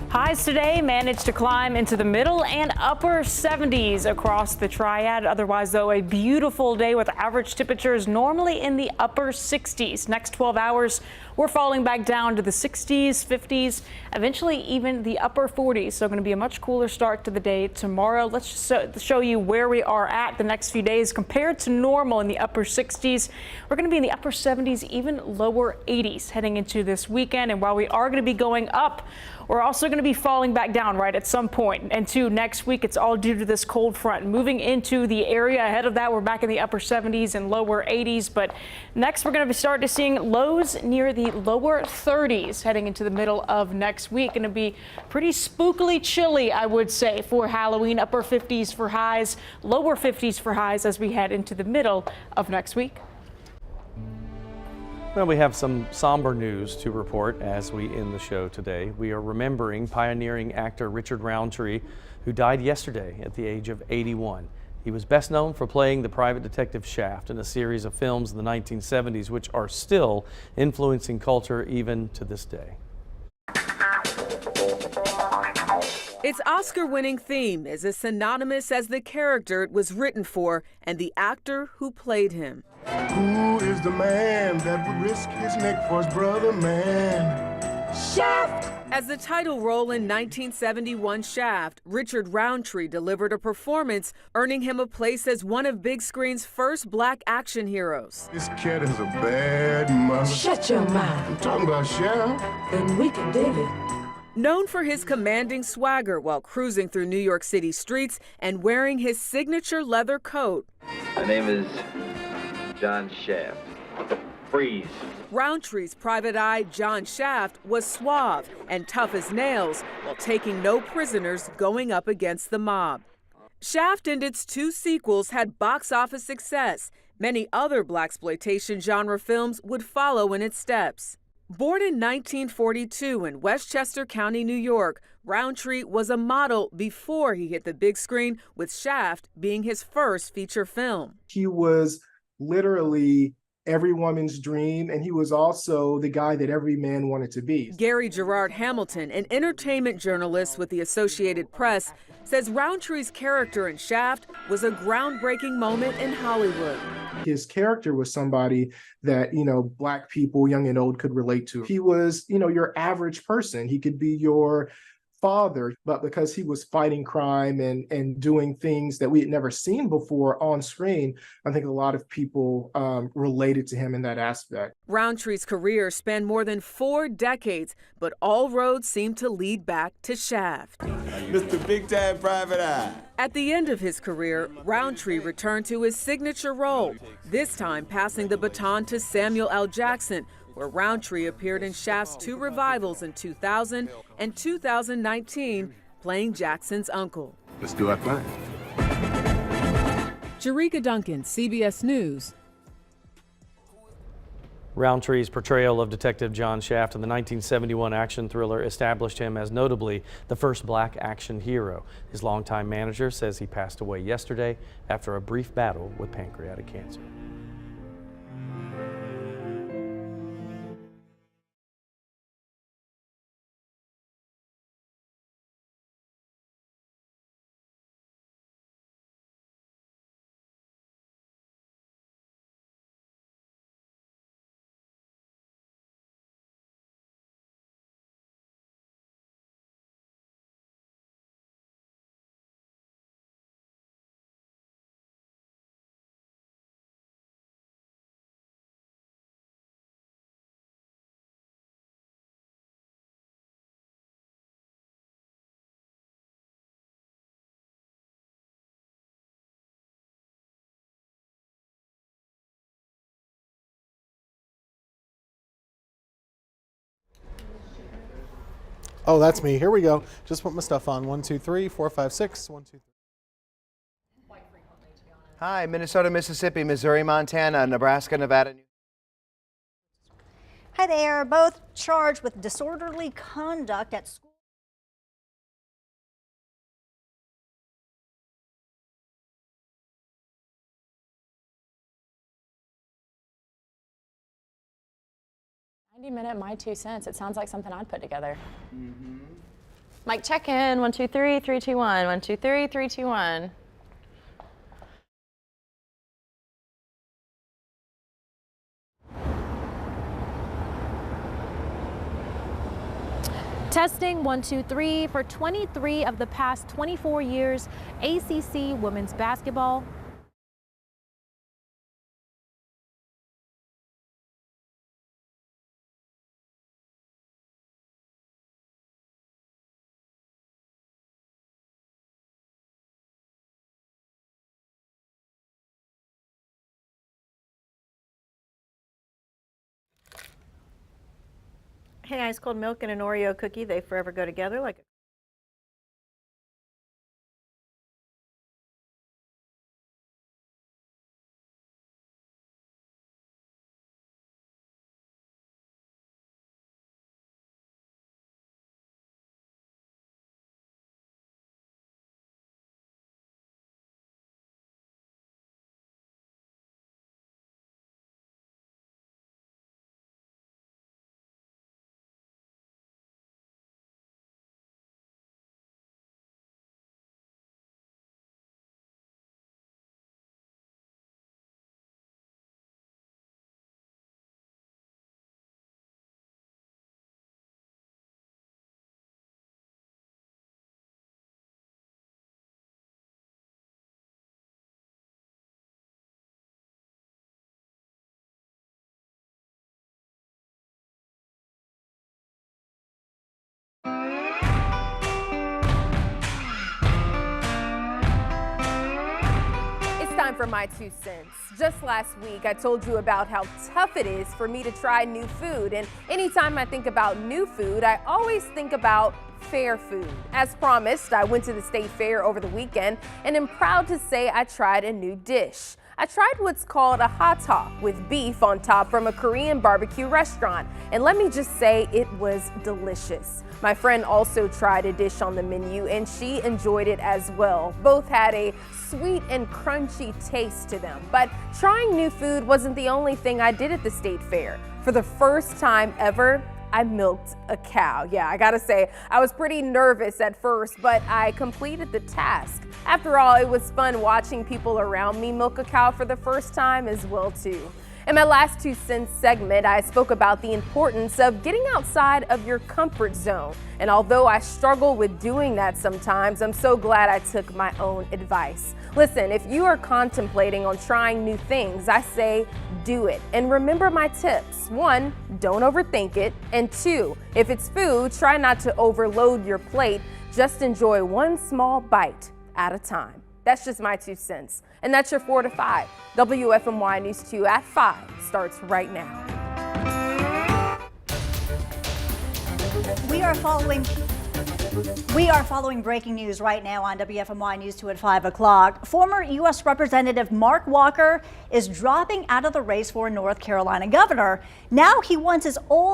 Speaker 2: Highs today managed to climb into the middle and upper 70s across the triad. Otherwise, though, a beautiful day with average temperatures normally in the upper 60s. Next 12 hours, we're falling back down to the 60s, 50s, eventually even the upper 40s. So going to be a much cooler start to the day tomorrow. Let's just show you where we are at the next few days compared to normal in the upper 60s. We're going to be in the upper 70s, even lower 80s heading into this weekend. And while we are going to be going up, we're also going to be falling back down right at some point. And to next week, it's all due to this cold front moving into the area ahead of that. We're back in the upper 70s and lower 80s. But next, we're going to be starting to seeing lows near the lower 30s heading into the middle of next week. Going to be pretty spookily chilly, I would say, for Halloween. Upper 50s for highs, lower 50s for highs as we head into the middle of next week.
Speaker 8: Well, we have some somber news to report as we end the show today. We are remembering pioneering actor Richard Roundtree, who died yesterday at the age of 81. He was best known for playing the private detective Shaft in a series of films in the 1970s, which are still influencing culture even to this day.
Speaker 24: Its Oscar-winning theme is as synonymous as the character it was written for and the actor who played him.
Speaker 25: Who is the man that would risk his neck for his brother, man?
Speaker 24: Shaft! As the title role in 1971 Shaft, Richard Roundtree delivered a performance, earning him a place as one of big screen's first black action heroes.
Speaker 25: This cat is a bad mother.
Speaker 24: Shut your mouth.
Speaker 25: I'm talking about Shaft.
Speaker 24: Then we can dig it. Known for his commanding swagger while cruising through New York City streets and wearing his signature leather coat.
Speaker 26: My name is John Shaft. Freeze.
Speaker 24: Roundtree's private eye, John Shaft, was suave and tough as nails while taking no prisoners going up against the mob. Shaft and its 2 sequels had box office success. Many other blaxploitation genre films would follow in its steps. Born in 1942 in Westchester County, New York, Roundtree was a model before he hit the big screen, with Shaft being his first feature film.
Speaker 22: He was literally every woman's dream, and he was also the guy that every man wanted to be.
Speaker 24: Gary Gerard Hamilton, an entertainment journalist with the Associated Press, says Roundtree's character in Shaft was a groundbreaking moment in Hollywood.
Speaker 22: His character was somebody that, Black people, young and old, could relate to. He was, your average person. He could be your father, but because he was fighting crime and doing things that we had never seen before on screen, I think a lot of people related to him in that aspect.
Speaker 24: Roundtree's career spanned more than 4 decades, but all roads seem to lead back to Shaft.
Speaker 7: Mr. Big Time Private Eye.
Speaker 24: At the end of his career, Roundtree returned to his signature role, this time passing the baton to Samuel L. Jackson, where Roundtree appeared in Shaft's 2 revivals in 2000 and 2019, playing Jackson's uncle.
Speaker 7: Let's do our thing.
Speaker 24: Jerika Duncan, CBS News.
Speaker 8: Roundtree's portrayal of Detective John Shaft in the 1971 action thriller established him as notably the first black action hero. His longtime manager says he passed away yesterday after a brief battle with pancreatic cancer.
Speaker 22: Oh, that's me. Here we go. Just put my stuff on. 1, 2, 3, 4, 5, 6. 1, 2, 3.
Speaker 9: Hi, Minnesota, Mississippi, Missouri, Montana, Nebraska, Nevada.
Speaker 10: Hi, they are both charged with disorderly conduct at school.
Speaker 11: Minute, my 2 cents. It sounds like something I'd put together. Mike, check in. 1, 2, 3, 3, 2, 1. 1, 2, 3, 3, 2, 1.
Speaker 13: Testing 1, 2, 3 for 23 of the past 24 years. ACC women's basketball.
Speaker 6: Hey, ice cold milk and an Oreo cookie, they forever go together like a
Speaker 1: Time for my 2 cents. Just last week, I told you about how tough it is for me to try new food. And anytime I think about new food, I always think about fair food. As promised, I went to the state fair over the weekend and am proud to say I tried a new dish. I tried what's called a hot top with beef on top from a Korean barbecue restaurant. And let me just say it was delicious. My friend also tried a dish on the menu and she enjoyed it as well. Both had a sweet and crunchy taste to them. But trying new food wasn't the only thing I did at the state fair. For the first time ever, I milked a cow. Yeah, I gotta say, I was pretty nervous at first, but I completed the task. After all, it was fun watching people around me milk a cow for the first time as well too. In my last 2 cents segment, I spoke about the importance of getting outside of your comfort zone. And although I struggle with doing that sometimes, I'm so glad I took my own advice. Listen, if you are contemplating on trying new things, I say do it. And remember my tips. 1, don't overthink it. And 2, if it's food, try not to overload your plate. Just enjoy one small bite at a time. That's just my 2 cents. And that's your 4 to 5. WFMY News 2 at 5 starts right now.
Speaker 10: We are following breaking news right now on WFMY News 2 at 5 o'clock. Former U.S. Representative Mark Walker is dropping out of the race for North Carolina governor. Now he wants his old